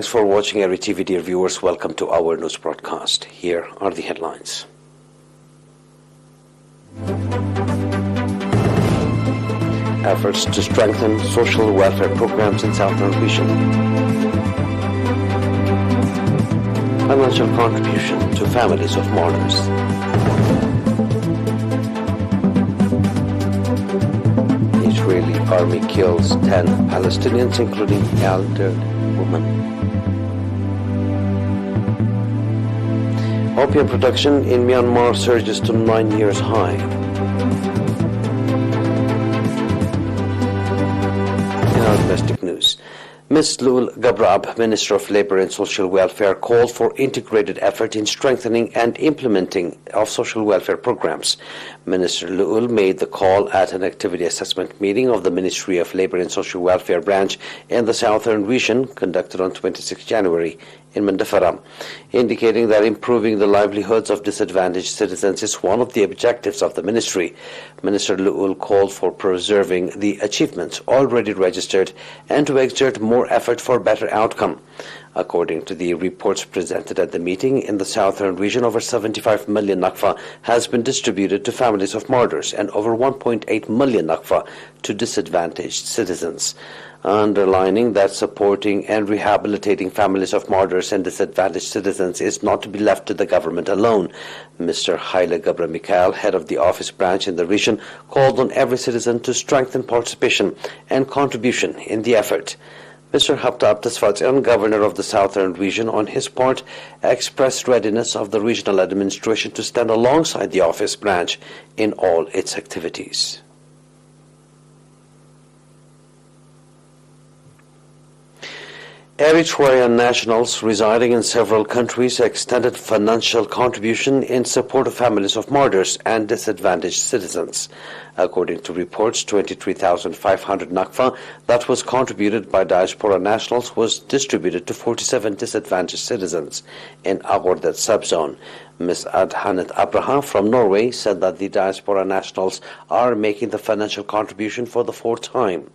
Thanks for watching ERi-TV, dear viewers. Welcome to our news broadcast. Here are the headlines. Efforts to strengthen social welfare programs in Southern region. Financial contribution to families of martyrs. Israeli army kills 10 Palestinians, including elderly women. Opium production in Myanmar surges to 9 years high. In our domestic news, Ms. Lul Gabrab, Minister of Labour and Social Welfare, called for integrated effort in strengthening and implementing of social welfare programs. Minister Lul made the call at an activity assessment meeting of the Ministry of Labour and Social Welfare branch in the Southern region conducted on 26 January in Mandafara, indicating that improving the livelihoods of disadvantaged citizens is one of the objectives of the ministry. Minister Lul called for preserving the achievements already registered and to exert more effort for better outcome. According to the reports presented at the meeting, in the Southern region, over 75 million nakfa has been distributed to families of martyrs and over 1.8 million nakfa to disadvantaged citizens, underlining that supporting and rehabilitating families of martyrs and disadvantaged citizens is not to be left to the government alone. Mr. Haile Gabra Mikhail, head of the office branch in the region, called on every citizen to strengthen participation and contribution in the effort. Mr. Haptab Tasfatyan, governor of the Southern region, on his part, expressed readiness of the regional administration to stand alongside the office branch in all its activities. Eritrean nationals residing in several countries extended financial contribution in support of families of martyrs and disadvantaged citizens. According to reports, 23,500 nakfa that was contributed by diaspora nationals was distributed to 47 disadvantaged citizens in Agordet subzone. Ms. Adhanet Abraham from Norway said that the diaspora nationals are making the financial contribution for the fourth time.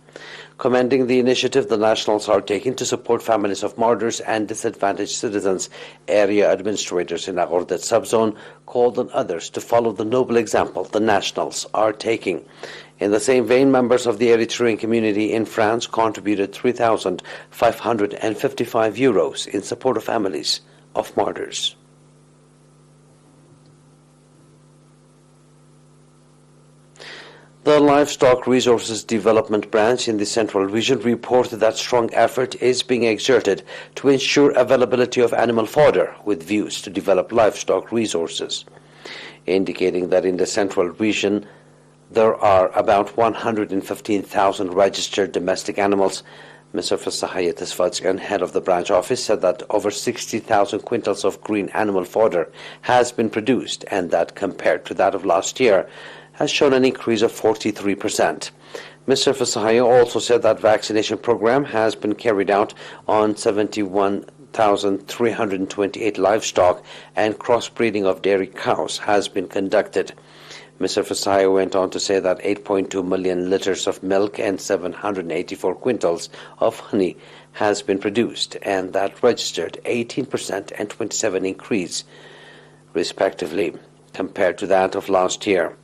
Commending the initiative the nationals are taking to support families of martyrs and disadvantaged citizens, area administrators in Agordet subzone called on others to follow the noble example the nationals are taking. In the same vein, members of the Eritrean community in France contributed 3,555 euros in support of families of martyrs. The Livestock Resources Development Branch in the Central Region reported that strong effort is being exerted to ensure availability of animal fodder with views to develop livestock resources, indicating that in the Central Region there are about 115,000 registered domestic animals. Mr. Fasahaya Tasfatsyan, head of the branch office, said that over 60,000 quintals of green animal fodder has been produced, and that compared to that of last year has shown an increase of 43%. Mr. Fasahaya also said that vaccination program has been carried out on 71,328 livestock and crossbreeding of dairy cows has been conducted. Mr. Fasahaya went on to say that 8.2 million liters of milk and 784 quintals of honey has been produced, and that registered 18% and 27% increase, respectively, compared to that of last year.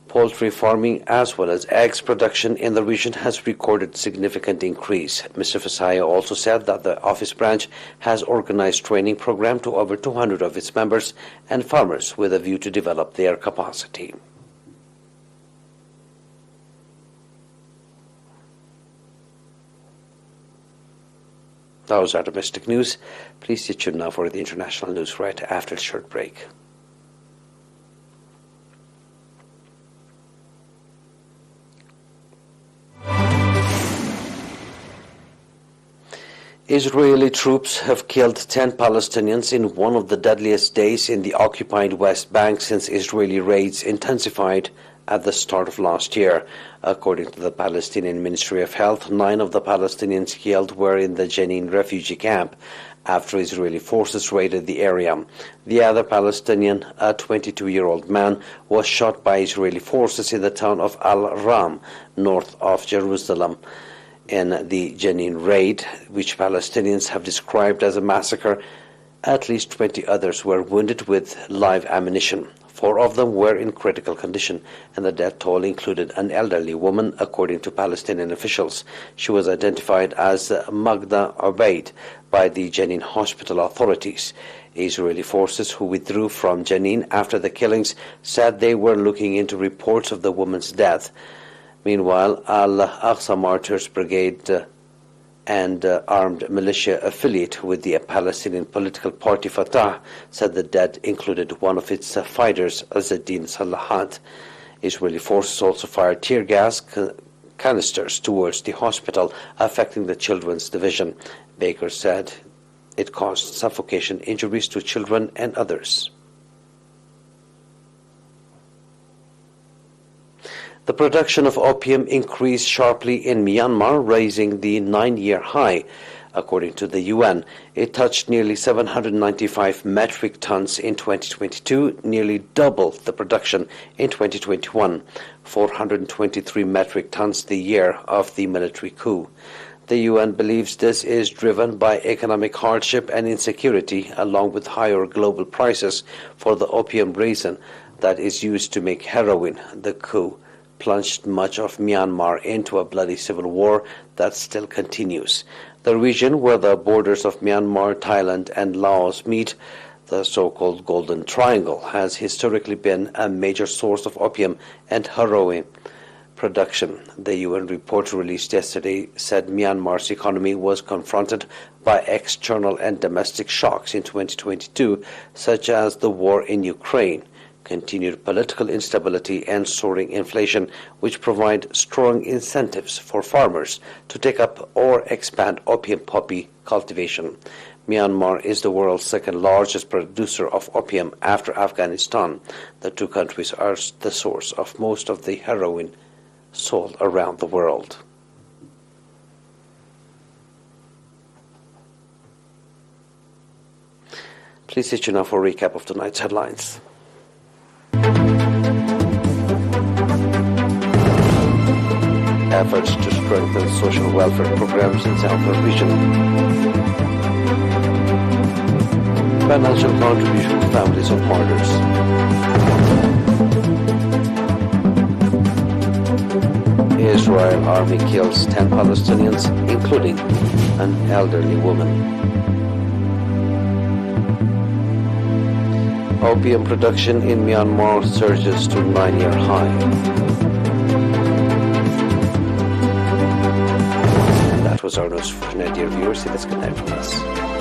Poultry farming as well as eggs production in the region has recorded significant increase. Mr. Fasaya also said that the office branch has organized training program to over 200 of its members and farmers with a view to develop their capacity. That was our domestic news. Please stay tuned now for the international news right after a short break. Israeli troops have killed 10 Palestinians in one of the deadliest days in the occupied West Bank since Israeli raids intensified at the start of last year. According to the Palestinian Ministry of Health, 9 of the Palestinians killed were in the Jenin refugee camp after Israeli forces raided the area. The other Palestinian, a 22-year-old man, was shot by Israeli forces in the town of Al-Ram, north of Jerusalem. In the Jenin raid, which Palestinians have described as a massacre, at least 20 others were wounded with live ammunition. 4 of them were in critical condition, and the death toll included an elderly woman, according to Palestinian officials. She was identified as Magda Obaid by the Jenin hospital authorities. Israeli forces who withdrew from Jenin after the killings said they were looking into reports of the woman's death. Meanwhile, Al-Aqsa Martyrs Brigade and armed militia affiliate with the Palestinian political party Fatah said the dead included one of its fighters, Azzeddin Salahat. Israeli forces also fired tear gas canisters towards the hospital, affecting the children's division. Baker said it caused suffocation injuries to children and others. The production of opium increased sharply in Myanmar, raising the 9-year high. According to the UN, it touched nearly 795 metric tons in 2022, nearly double the production in 2021, 423 metric tons the year of the military coup. The UN believes this is driven by economic hardship and insecurity, along with higher global prices for the opium resin that is used to make heroin. The coup plunged much of Myanmar into a bloody civil war that still continues. The region where the borders of Myanmar, Thailand, and Laos meet, the so-called Golden Triangle, has historically been a major source of opium and heroin production. The UN report released yesterday said Myanmar's economy was confronted by external and domestic shocks in 2022, such as the war in Ukraine, continued political instability, and soaring inflation, which provide strong incentives for farmers to take up or expand opium poppy cultivation. Myanmar is the world's second largest producer of opium after Afghanistan. The two countries are the source of most of the heroin sold around the world. Please stay tuned now for a recap of tonight's headlines. Efforts to strengthen social welfare programs in Southern region. Financial contribution to families of martyrs. Israel army kills 10 Palestinians, including an elderly woman. Opium production in Myanmar surges to 9-year high. And that was our news for tonight, dear viewers. See, that's good night from us.